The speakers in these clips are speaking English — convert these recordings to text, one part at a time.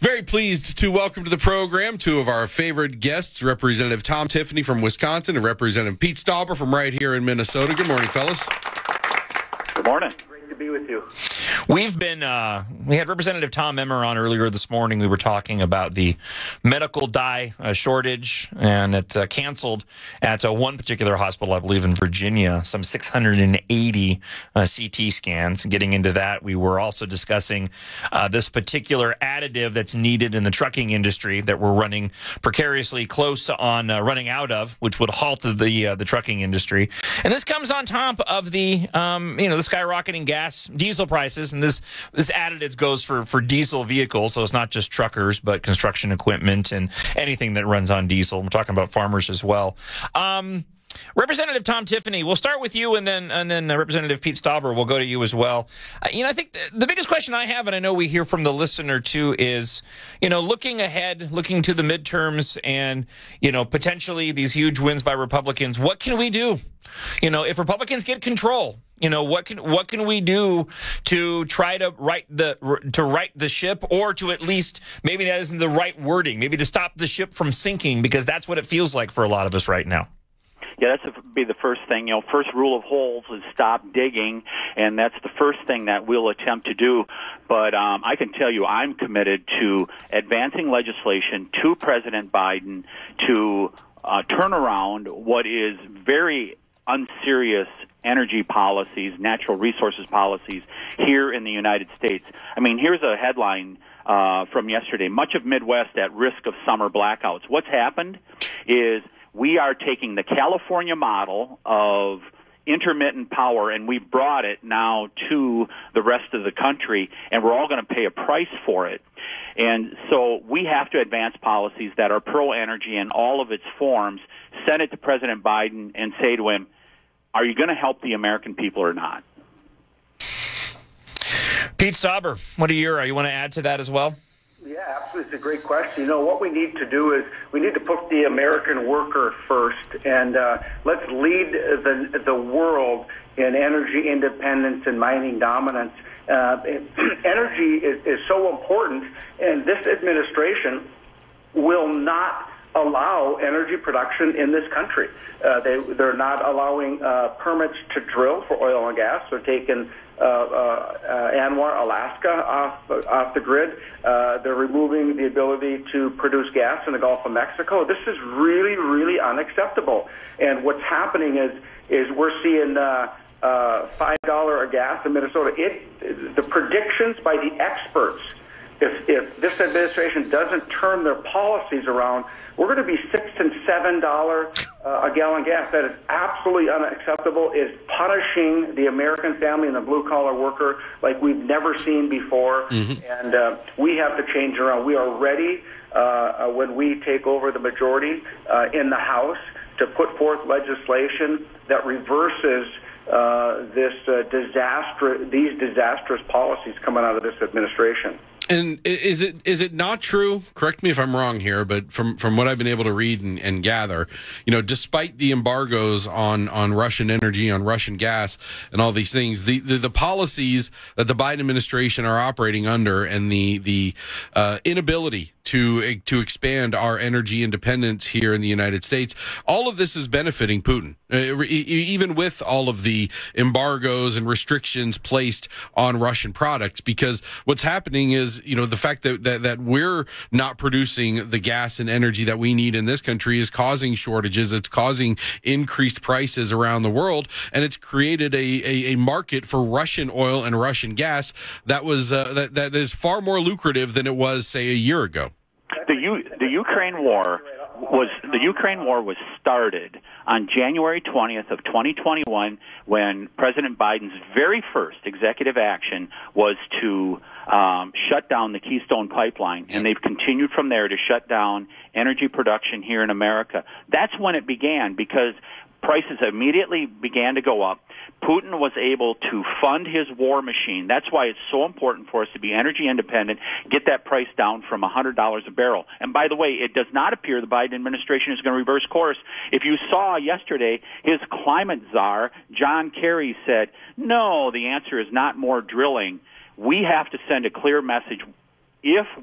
Very pleased to welcome to the program two of our favorite guests, Representative Tiffany from Wisconsin and Representative Pete Stauber from right here in Minnesota. Good morning, fellas. Good morning. Great to be with you. We've been, we had Representative Tom Emmer on earlier this morning. We were talking about the medical dye shortage, and it canceled at one particular hospital, I believe in Virginia, some 680 CT scans. Getting into that, we were also discussing this particular additive that's needed in the trucking industry that we're running precariously close on running out of, which would halt the trucking industry. And this comes on top of the, the skyrocketing diesel prices. And this additive goes for diesel vehicles, so it's not just truckers, but construction equipment and anything that runs on diesel. We're talking about farmers as well. Representative Tiffany, we'll start with you, and then Representative Pete Stauber will go to you as well. I think the biggest question I have, and I know we hear from the listener too, is looking ahead, looking to the midterms, and potentially these huge wins by Republicans. What can we do? If Republicans get control, what can we do to try to right the ship, or to at least, maybe that isn't the right wording, maybe to stop the ship from sinking, because that's what it feels like for a lot of us right now. Yeah, that's be the first thing. First rule of holes is stop digging, and that's the first thing that we'll attempt to do. But I can tell you I'm committed to advancing legislation to President Biden to turn around what is very unserious energy policies, natural resources policies here in the United States. I mean, here's a headline from yesterday. Much of Midwest at risk of summer blackouts. What's happened is we are taking the California model of intermittent power, and we've brought it now to the rest of the country, and we're all going to pay a price for it. And so we have to advance policies that are pro-energy in all of its forms, send it to President Biden, and say to him, are you going to help the American people or not? Pete Stauber, you want to add to that as well? Yeah, absolutely. It's a great question. What we need to do is we need to put the American worker first, and let's lead the world in energy independence and mining dominance. Energy is so important, and this administration will not allow energy production in this country. They're not allowing permits to drill for oil and gas. They're taking Anwar, Alaska off the grid. They're removing the ability to produce gas in the Gulf of Mexico. This is really, really unacceptable. And what's happening is we're seeing $5 a gas in Minnesota. The predictions by the experts, if this administration doesn't turn their policies around, we're going to be $6 and $7 a gallon gas. That is absolutely unacceptable. It's punishing the American family and the blue-collar worker like we've never seen before. Mm-hmm. And we have to change around. We are ready when we take over the majority in the House to put forth legislation that reverses these disastrous policies coming out of this administration. And is it not true? Correct me if I'm wrong here, but from what I've been able to read and gather, despite the embargoes on Russian energy, on Russian gas, and all these things, the policies that the Biden administration are operating under, and the inability to expand our energy independence here in the United States, all of this is benefiting Putin, even with all of the embargoes and restrictions placed on Russian products. Because what's happening is, the fact that we're not producing the gas and energy that we need in this country is causing shortages. It's causing increased prices around the world, and it's created a market for Russian oil and Russian gas that was that is far more lucrative than it was, say, a year ago. The Ukraine war was started on January 20th of 2021 when President Biden's very first executive action was to shut down the Keystone Pipeline, and they've continued from there to shut down energy production here in America. That's when it began, because prices immediately began to go up. Putin was able to fund his war machine. That's why it's so important for us to be energy independent, get that price down from $100 a barrel. And by the way, it does not appear the Biden administration is going to reverse course. If you saw yesterday, his climate czar, John Kerry, said, no, the answer is not more drilling. We have to send a clear message.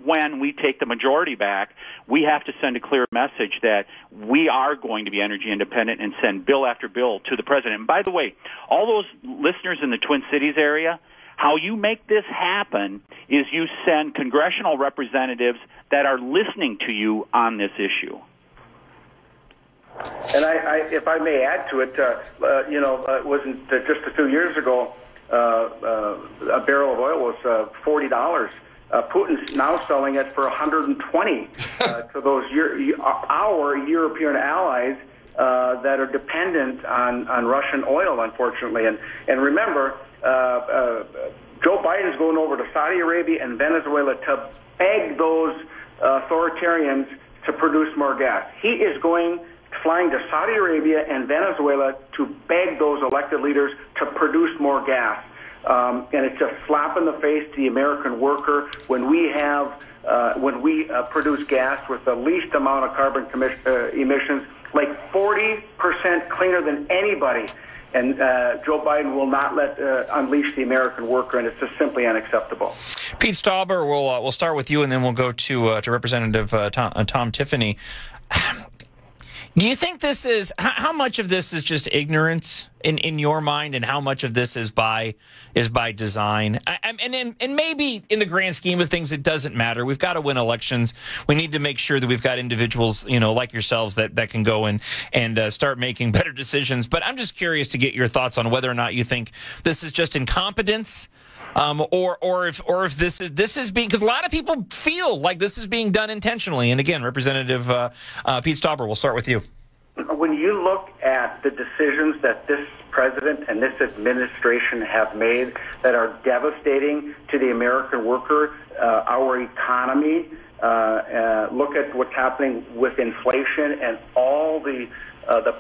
when we take the majority back, we have to send a clear message that we are going to be energy independent and send bill after bill to the president. And by the way, all those listeners in the Twin Cities area, how you make this happen is you send congressional representatives that are listening to you on this issue. And if I may add to it, it wasn't just a few years ago, a barrel of oil was $40. Putin's now selling it for $120 to those our European allies that are dependent on Russian oil, unfortunately. And remember, Joe Biden's going over to Saudi Arabia and Venezuela to beg those authoritarians to produce more gas. He is flying to Saudi Arabia and Venezuela to beg those elected leaders to produce more gas. And it's a slap in the face to the American worker when we produce gas with the least amount of carbon emissions, like 40% cleaner than anybody. And Joe Biden will not let unleash the American worker, and it's just simply unacceptable. Pete Stauber, we'll start with you, and then we'll go to Representative Tom Tiffany. Do you think this is how much of this is just ignorance in your mind, and how much of this is by design? And maybe in the grand scheme of things, it doesn't matter. We've got to win elections. We need to make sure that we've got individuals, like yourselves, that can go and start making better decisions. But I'm just curious to get your thoughts on whether or not you think this is just incompetence, or if this is being, because a lot of people feel like this is being done intentionally. And again, Representative Pete Stauber, we'll start with you. When you look at the decisions that this president and this administration have made that are devastating to the American worker, our economy, look at what's happening with inflation and all the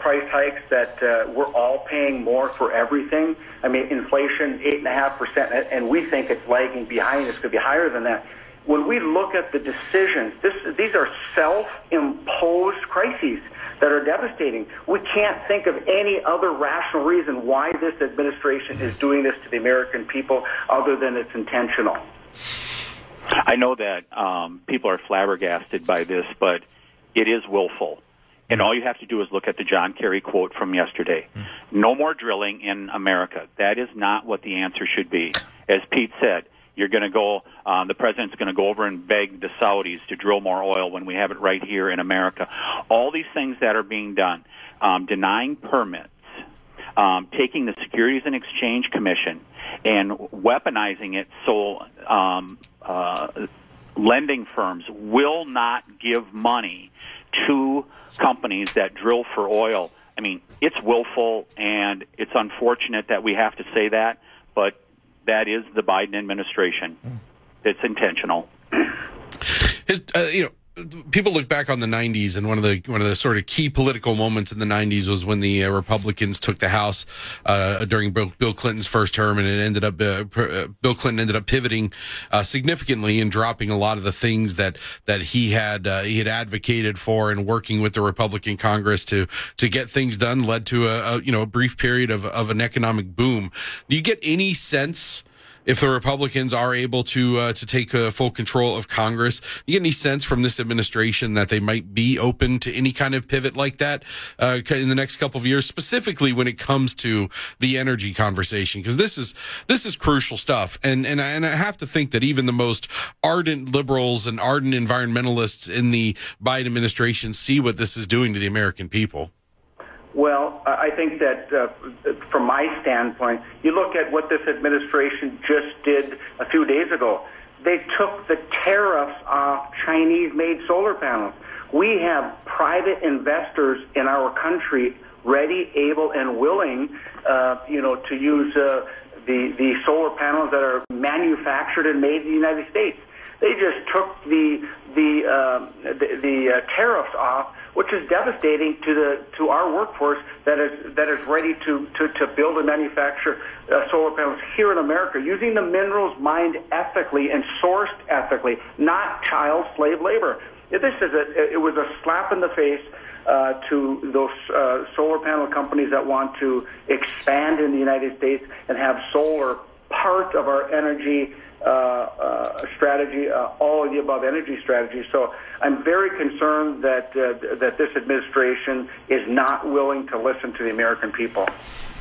price hikes that we're all paying more for everything. I mean, inflation 8.5%, and we think it's lagging behind. It's going to be higher than that. When we look at the decisions, these are self-imposed crises that are devastating. We can't think of any other rational reason why this administration is doing this to the American people other than it's intentional. I know that people are flabbergasted by this, but it is willful. And all you have to do is look at the John Kerry quote from yesterday. No more drilling in America. That is not what the answer should be. As Pete said, you're going to go, the president's going to go over and beg the Saudis to drill more oil when we have it right here in America. All these things that are being done, denying permits, taking the Securities and Exchange Commission and weaponizing it so lending firms will not give money to companies that drill for oil. I mean, it's willful, and it's unfortunate that we have to say that, but that is the Biden administration. It's intentional. People look back on the 90s, and one of the sort of key political moments in the 90s was when the Republicans took the House during Bill Clinton's first term, and it ended up Bill Clinton ended up pivoting significantly and dropping a lot of the things that he had advocated for, and working with the Republican Congress to get things done led to a brief period of an economic boom. Do you get any sense, if the Republicans are able to take full control of Congress, you get any sense from this administration that they might be open to any kind of pivot like that in the next couple of years, specifically when it comes to the energy conversation? Because this is crucial stuff, and I have to think that even the most ardent liberals and ardent environmentalists in the Biden administration see what this is doing to the American people. Well, I think that from my standpoint, you look at what this administration just did a few days ago. They took the tariffs off Chinese-made solar panels. We have private investors in our country ready, able, and willing, to use the solar panels that are manufactured and made in the United States. They just took the tariffs off, which is devastating to our workforce that is ready to build and manufacture solar panels here in America, using the minerals mined ethically and sourced ethically, not child slave labor. It was a slap in the face to those solar panel companies that want to expand in the United States and have solar part of our energy strategy, all of the above energy strategy. So I'm very concerned that that this administration is not willing to listen to the American people.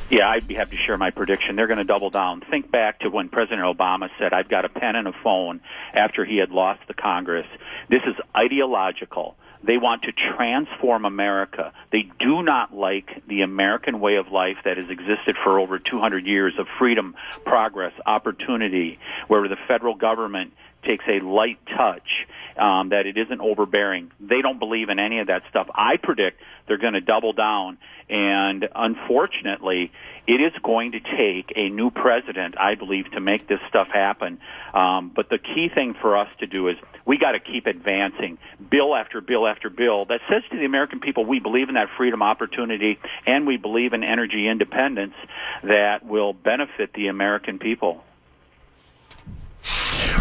Yeah, I'd be happy to share my prediction. They're going to double down. Think back to when President Obama said, I've got a pen and a phone after he had lost the Congress. This is ideological. They want to transform America. They do not like the American way of life that has existed for over 200 years of freedom, progress, opportunity, where the federal government takes a light touch, that it isn't overbearing. They don't believe in any of that stuff. I predict they're going to double down, and unfortunately, it is going to take a new president, I believe, to make this stuff happen. But the key thing for us to do is we got to keep advancing bill after bill after bill that says to the American people, we believe in that freedom, opportunity, and we believe in energy independence that will benefit the American people.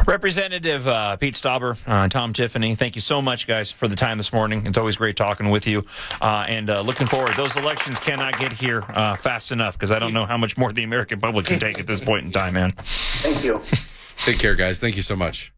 Representative Pete Stauber, Tom, Tiffany, thank you so much, guys, for the time this morning. It's always great talking with you, and looking forward. Those elections cannot get here fast enough, because I don't know how much more the American public can take at this point in time, man. Thank you. Take care, guys. Thank you so much.